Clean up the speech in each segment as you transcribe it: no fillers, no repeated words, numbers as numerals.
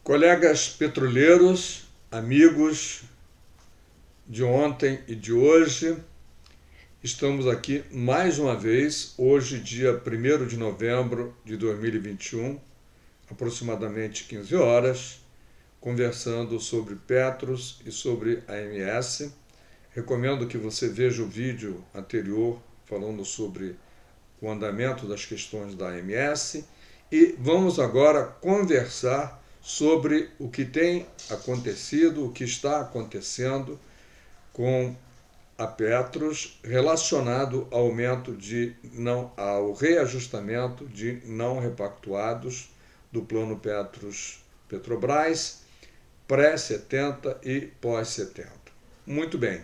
Colegas petroleiros, amigos de ontem e de hoje, estamos aqui mais uma vez, hoje, dia 1º de novembro de 2021, aproximadamente 15 horas, conversando sobre Petros e sobre AMS. Recomendo que você veja o vídeo anterior falando sobre o andamento das questões da AMS e vamos agora conversar sobre o que tem acontecido, o que está acontecendo com a Petros relacionado ao ao reajustamento de não repactuados do plano Petrobras pré-70 e pós-70. Muito bem.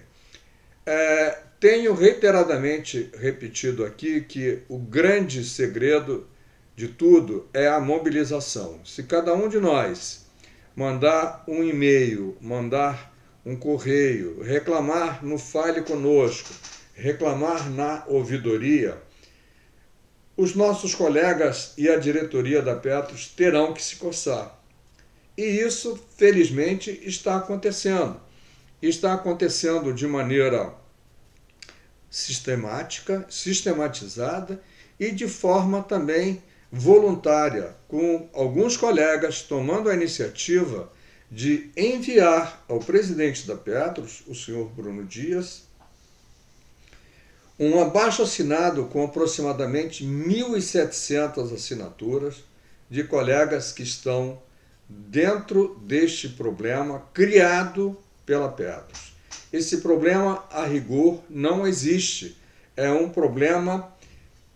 Tenho reiteradamente repetido aqui que o grande segredo de tudo é a mobilização. Se cada um de nós mandar um e-mail, mandar um correio, reclamar no Fale Conosco, reclamar na ouvidoria, os nossos colegas e a diretoria da Petros terão que se coçar. E isso, felizmente, está acontecendo. Está acontecendo de maneira sistematizada e de forma também voluntária, com alguns colegas tomando a iniciativa de enviar ao presidente da Petros, o senhor Bruno Dias, um abaixo-assinado com aproximadamente 1.700 assinaturas de colegas que estão dentro deste problema criado pela Petros. Esse problema, a rigor, não existe. É um problema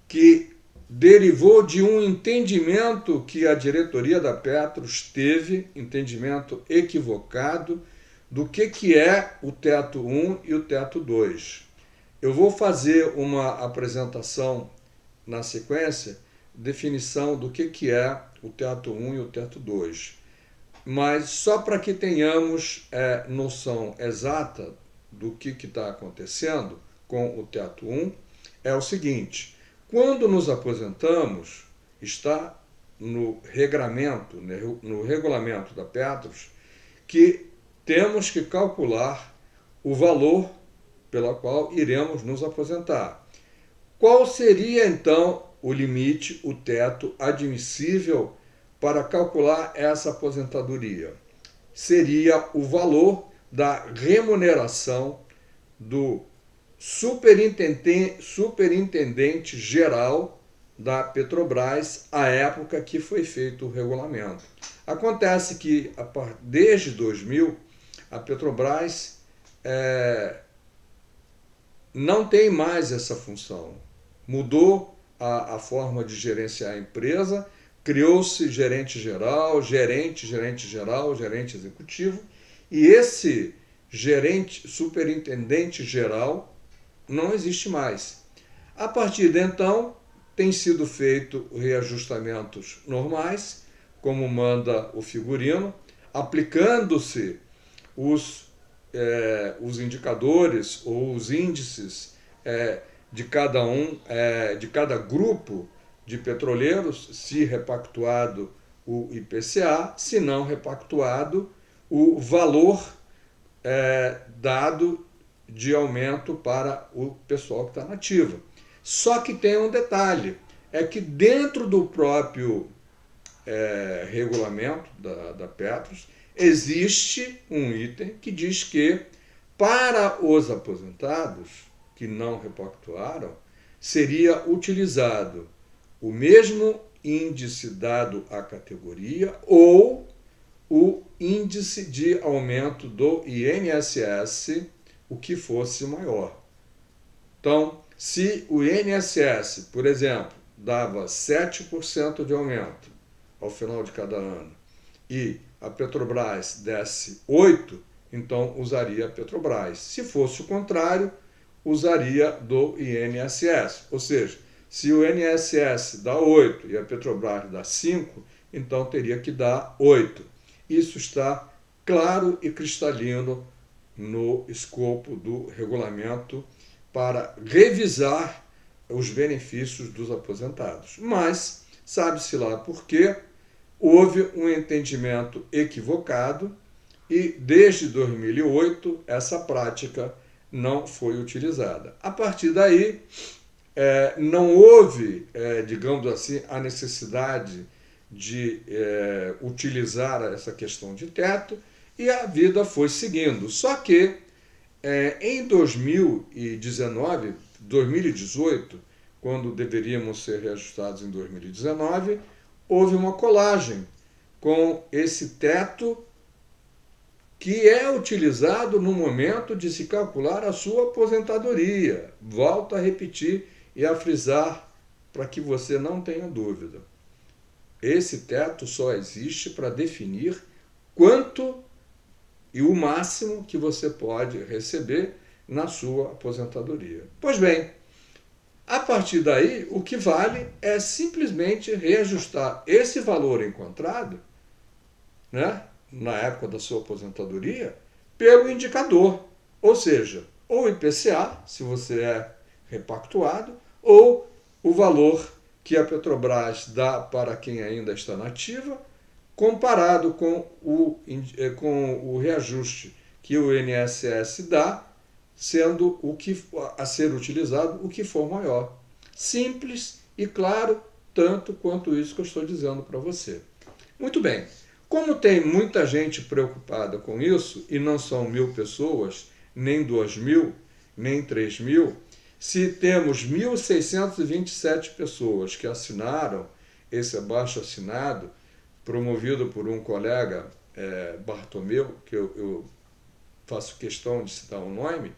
que derivou de um entendimento que a diretoria da Petros teve, entendimento equivocado, do que é o teto 1 e o teto 2. Eu vou fazer uma apresentação na sequência, definição do que é o teto 1 e o teto 2. Mas só para que tenhamos noção exata do que está acontecendo com o teto 1, é o seguinte: quando nos aposentamos, está no regulamento da Petros, que temos que calcular o valor pelo qual iremos nos aposentar. Qual seria, então, o limite, o teto admissível para calcular essa aposentadoria? Seria o valor da remuneração do superintendente geral da Petrobras à época que foi feito o regulamento. Acontece que, desde 2000, a Petrobras não tem mais essa função. Mudou a forma de gerenciar a empresa, criou-se gerente-geral, gerente-geral, gerente executivo, e esse superintendente-geral não existe mais. A partir de então, tem sido feito reajustamentos normais, como manda o figurino, aplicando-se os indicadores ou os índices de cada grupo de petroleiros, se repactuado o IPCA, se não repactuado o valor dado de aumento para o pessoal que está na ativa. Só que tem um detalhe, é que dentro do próprio regulamento da Petros, existe um item que diz que para os aposentados que não repactuaram, seria utilizado o mesmo índice dado à categoria ou o índice de aumento do INSS, o que fosse maior. Então, se o INSS, por exemplo, dava 7% de aumento ao final de cada ano e a Petrobras desse 8%, então usaria a Petrobras. Se fosse o contrário, usaria do INSS. Ou seja, se o INSS dá 8% e a Petrobras dá 5%, então teria que dar 8%. Isso está claro e cristalino no escopo do regulamento para revisar os benefícios dos aposentados. Mas, sabe-se lá por quê, houve um entendimento equivocado e, desde 2008, essa prática não foi utilizada. A partir daí, não houve, digamos assim, a necessidade de utilizar essa questão de teto e a vida foi seguindo. Só que em 2019, 2018, quando deveríamos ser reajustados em 2019, houve uma colagem com esse teto que é utilizado no momento de se calcular a sua aposentadoria. Volto a repetir e a frisar para que você não tenha dúvida. Esse teto só existe para definir quanto e o máximo que você pode receber na sua aposentadoria. Pois bem, a partir daí, o que vale é simplesmente reajustar esse valor encontrado, né, na época da sua aposentadoria, pelo indicador, ou seja, ou IPCA, se você é repactuado, ou o valor que a Petrobras dá para quem ainda está na ativa, comparado com o reajuste que o INSS dá, sendo o que a ser utilizado o que for maior. Simples e claro, tanto quanto isso que eu estou dizendo para você. Muito bem. Como tem muita gente preocupada com isso, e não são 1.000 pessoas, nem 2.000, nem 3.000, se temos 1.627 pessoas que assinaram esse abaixo-assinado, promovido por um colega, Bartomeu, que eu faço questão de citar o nome,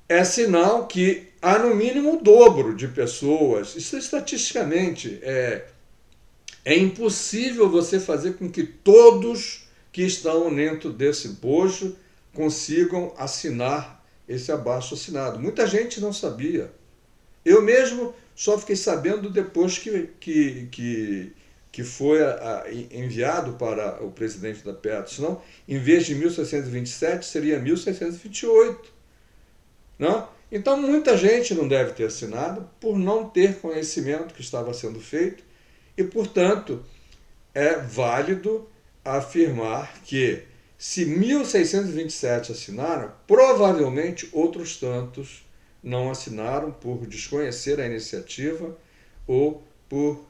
é sinal que há no mínimo o dobro de pessoas. Isso estatisticamente é impossível você fazer com que todos que estão dentro desse bojo consigam assinar esse abaixo-assinado. Muita gente não sabia. Eu mesmo só fiquei sabendo depois que foi enviado para o presidente da Petro. Senão, em vez de 1.627, seria 1.628. Não? Então, muita gente não deve ter assinado por não ter conhecimento que estava sendo feito e, portanto, é válido afirmar que se 1.627 assinaram, provavelmente outros tantos não assinaram por desconhecer a iniciativa ou por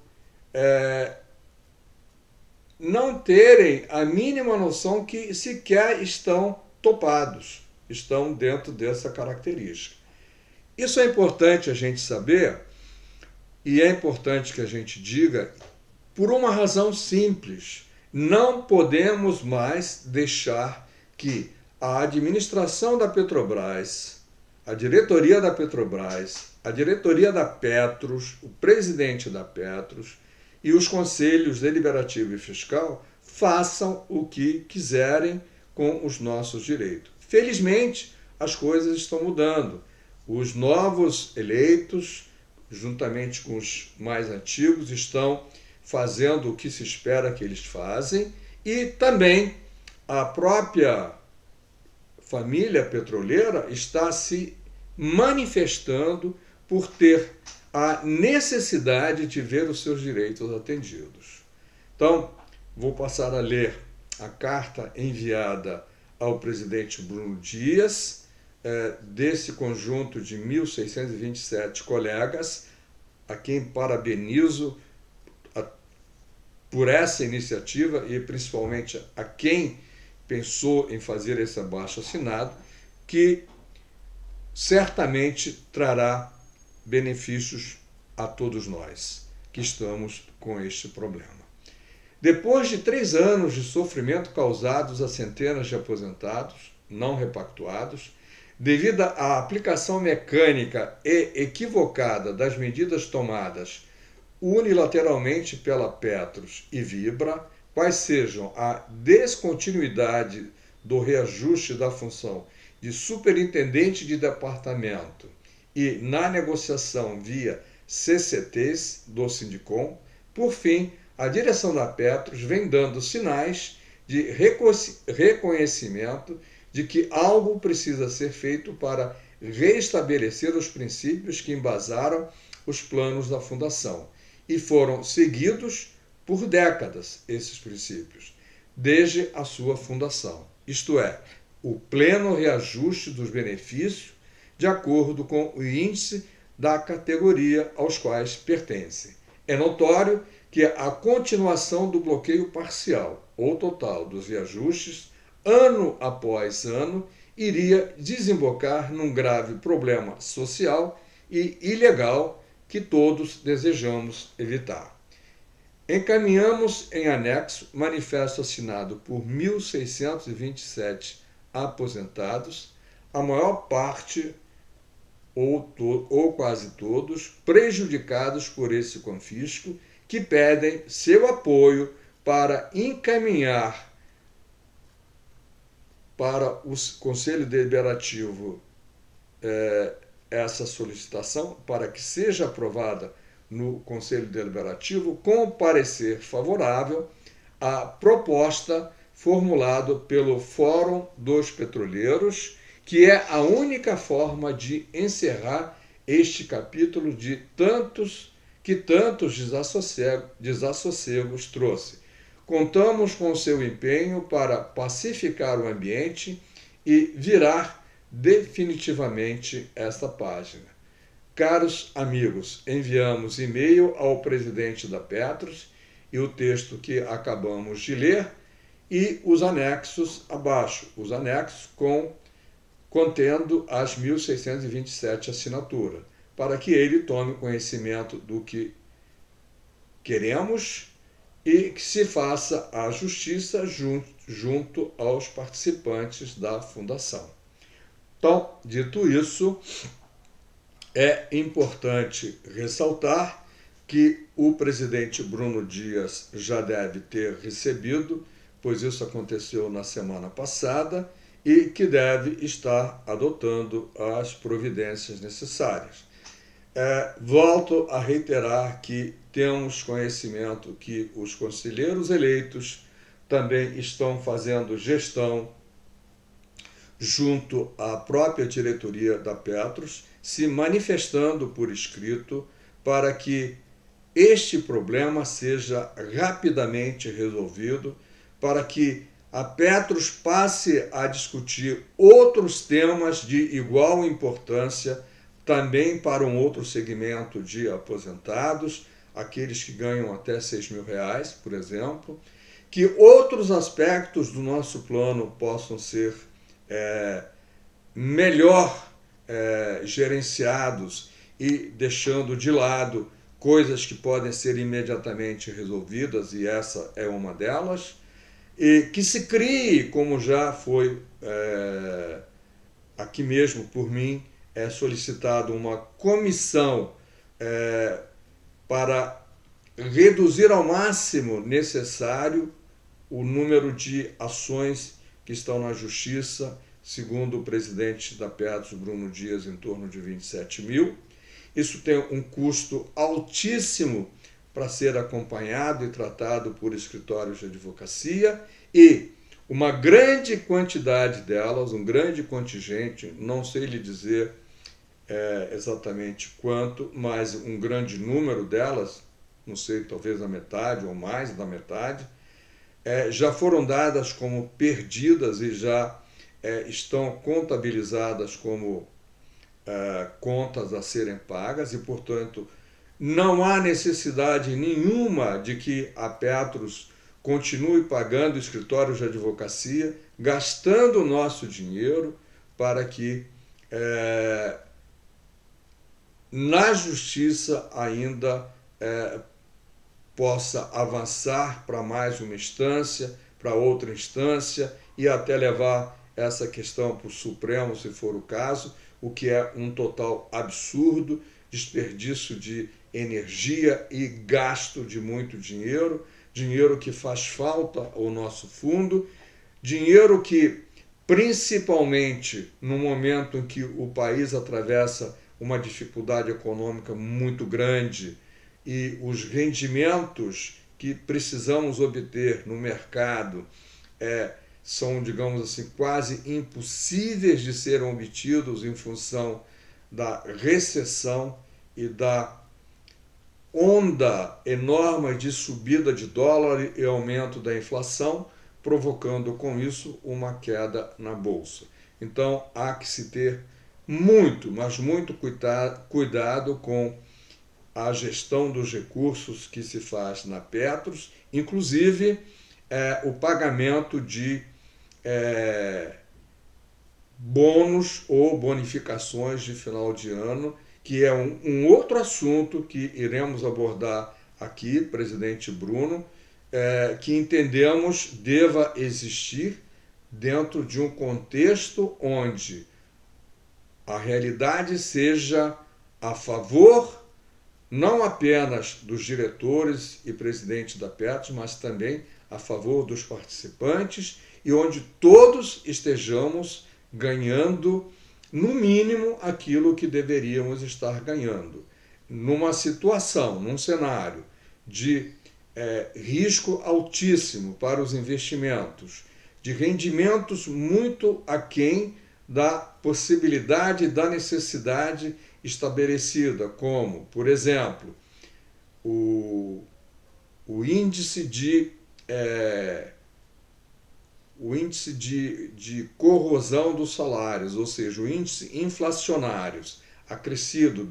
não terem a mínima noção que sequer estão topados, estão dentro dessa característica. Isso é importante a gente saber e é importante que a gente diga por uma razão simples. Não podemos mais deixar que a administração da Petrobras, a diretoria da Petrobras, a diretoria da Petros, o presidente da Petros e os conselhos deliberativo e fiscal façam o que quiserem com os nossos direitos. Felizmente, as coisas estão mudando. Os novos eleitos, juntamente com os mais antigos, estão fazendo o que se espera que eles fazem e também a própria família petroleira está se manifestando por ter a necessidade de ver os seus direitos atendidos. Então, vou passar a ler a carta enviada ao presidente Bruno Dias, desse conjunto de 1.627 colegas, a quem parabenizo por essa iniciativa e principalmente a quem pensou em fazer esse abaixo-assinado, que certamente trará benefícios a todos nós que estamos com este problema. Depois de 3 anos de sofrimento causados a centenas de aposentados não repactuados, devido à aplicação mecânica e equivocada das medidas tomadas unilateralmente pela Petros e Vibra, quais sejam a descontinuidade do reajuste da função de superintendente de departamento e na negociação via CCTs do Sindicom, por fim, a direção da Petros vem dando sinais de reconhecimento de que algo precisa ser feito para reestabelecer os princípios que embasaram os planos da fundação e foram seguidos por décadas esses princípios, desde a sua fundação, isto é, o pleno reajuste dos benefícios de acordo com o índice da categoria aos quais pertencem. É notório que a continuação do bloqueio parcial ou total dos reajustes, ano após ano, iria desembocar num grave problema social e ilegal que todos desejamos evitar. Encaminhamos em anexo manifesto assinado por 1.627 aposentados, a maior parte ou quase todos prejudicados por esse confisco, que pedem seu apoio para encaminhar para o Conselho Deliberativo essa solicitação, para que seja aprovada no Conselho Deliberativo com parecer favorável à proposta formulada pelo Fórum dos Petroleiros, que é a única forma de encerrar este capítulo de tantos desassossegos trouxe. Contamos com seu empenho para pacificar o ambiente e virar definitivamente esta página. Caros amigos, enviamos e-mail ao presidente da Petros e o texto que acabamos de ler e os anexos abaixo, os anexos contendo as 1.627 assinaturas, para que ele tome conhecimento do que queremos e que se faça a justiça junto aos participantes da fundação. Então, dito isso, é importante ressaltar que o presidente Bruno Dias já deve ter recebido, pois isso aconteceu na semana passada, e que deve estar adotando as providências necessárias. Volto a reiterar que temos conhecimento que os conselheiros eleitos também estão fazendo gestão junto à própria diretoria da Petros, se manifestando por escrito para que este problema seja rapidamente resolvido, para que a Petros passe a discutir outros temas de igual importância também para um outro segmento de aposentados, aqueles que ganham até R$6.000, por exemplo, que outros aspectos do nosso plano possam ser melhor gerenciados e deixando de lado coisas que podem ser imediatamente resolvidas, e essa é uma delas, e que se crie, como já foi aqui mesmo por mim, solicitado uma comissão para reduzir ao máximo necessário o número de ações que estão na Justiça, segundo o presidente da Petros, Bruno Dias, em torno de 27 mil. Isso tem um custo altíssimo para ser acompanhado e tratado por escritórios de advocacia, e uma grande quantidade delas, um grande contingente, não sei lhe dizer exatamente quanto, mas um grande número delas, não sei, talvez a metade ou mais da metade, já foram dadas como perdidas e já estão contabilizadas como contas a serem pagas, e, portanto, não há necessidade nenhuma de que a Petros continue pagando escritórios de advocacia, gastando o nosso dinheiro para que na Justiça ainda possa avançar para mais uma instância, para outra instância, e até levar essa questão para o Supremo, se for o caso, o que é um total absurdo, desperdício de energia e gasto de muito dinheiro, dinheiro que faz falta ao nosso fundo, dinheiro que, principalmente no momento em que o país atravessa uma dificuldade econômica muito grande e os rendimentos que precisamos obter no mercado são, digamos assim, quase impossíveis de serem obtidos em função da recessão e da onda enorme de subida de dólar e aumento da inflação, provocando com isso uma queda na bolsa. Então há que se ter muito, mas muito cuidado com a gestão dos recursos que se faz na Petros, inclusive o pagamento de bônus ou bonificações de final de ano, que é um outro assunto que iremos abordar aqui, presidente Bruno, que entendemos deva existir dentro de um contexto onde a realidade seja a favor não apenas dos diretores e presidentes da Petros, mas também a favor dos participantes e onde todos estejamos ganhando, no mínimo, aquilo que deveríamos estar ganhando. Numa situação, num cenário de risco altíssimo para os investimentos, de rendimentos muito aquém da possibilidade e da necessidade estabelecida, como, por exemplo, o índice de corrosão dos salários, ou seja, o índice inflacionários acrescido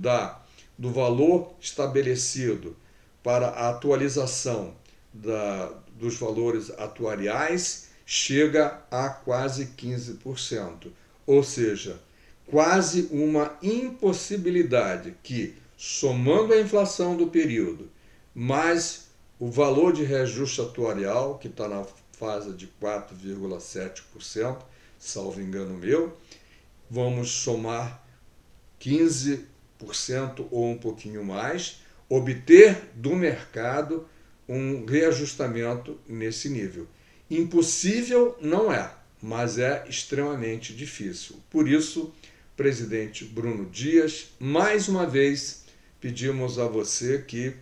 do valor estabelecido para a atualização dos valores atuariais, chega a quase 15%. Ou seja, quase uma impossibilidade que, somando a inflação do período, mais o valor de reajuste atuarial, que está na fase de 4,7%, salvo engano meu, vamos somar 15% ou um pouquinho mais, obter do mercado um reajustamento nesse nível. Impossível não é, mas é extremamente difícil. Por isso, presidente Bruno Dias, mais uma vez pedimos a você que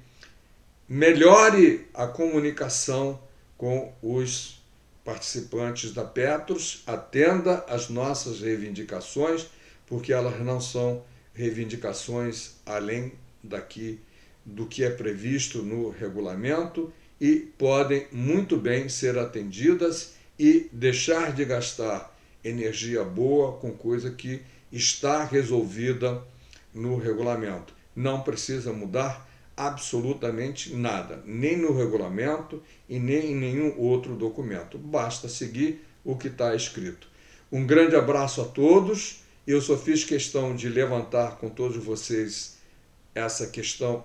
melhore a comunicação com os participantes da Petros, atenda às nossas reivindicações, porque elas não são reivindicações além do que é previsto no regulamento e podem muito bem ser atendidas e deixar de gastar energia boa com coisa que está resolvida no regulamento. Não precisa mudar absolutamente nada, nem no regulamento e nem em nenhum outro documento. Basta seguir o que está escrito. Um grande abraço a todos. Eu só fiz questão de levantar com todos vocês essa questão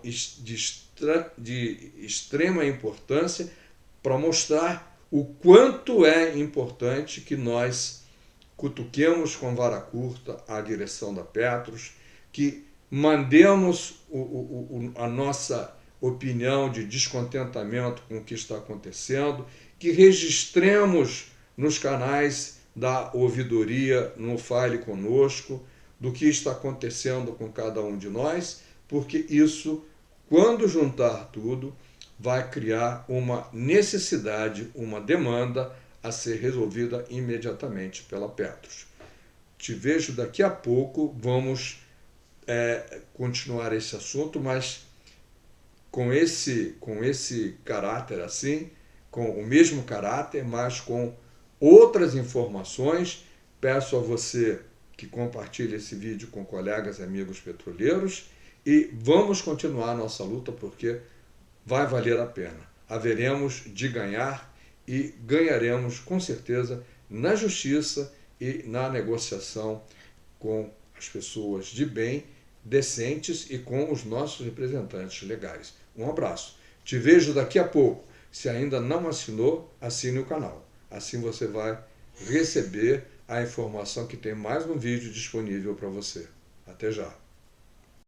de extrema importância para mostrar o quanto é importante que nós cutuquemos com vara curta a direção da Petros, que mandemos a nossa opinião de descontentamento com o que está acontecendo, que registremos nos canais da ouvidoria, no Fale Conosco, do que está acontecendo com cada um de nós, porque isso, quando juntar tudo, vai criar uma necessidade, uma demanda a ser resolvida imediatamente pela Petros. Te vejo daqui a pouco, vamos continuar esse assunto, mas com esse caráter assim, com o mesmo caráter, mas com outras informações. Peço a você que compartilhe esse vídeo com colegas e amigos petroleiros e vamos continuar nossa luta porque vai valer a pena. Haveremos de ganhar e ganharemos com certeza na justiça e na negociação com as pessoas de bem, decentes e com os nossos representantes legais. Um abraço. Te vejo daqui a pouco. Se ainda não assinou, assine o canal. Assim você vai receber a informação que tem mais um vídeo disponível para você. Até já.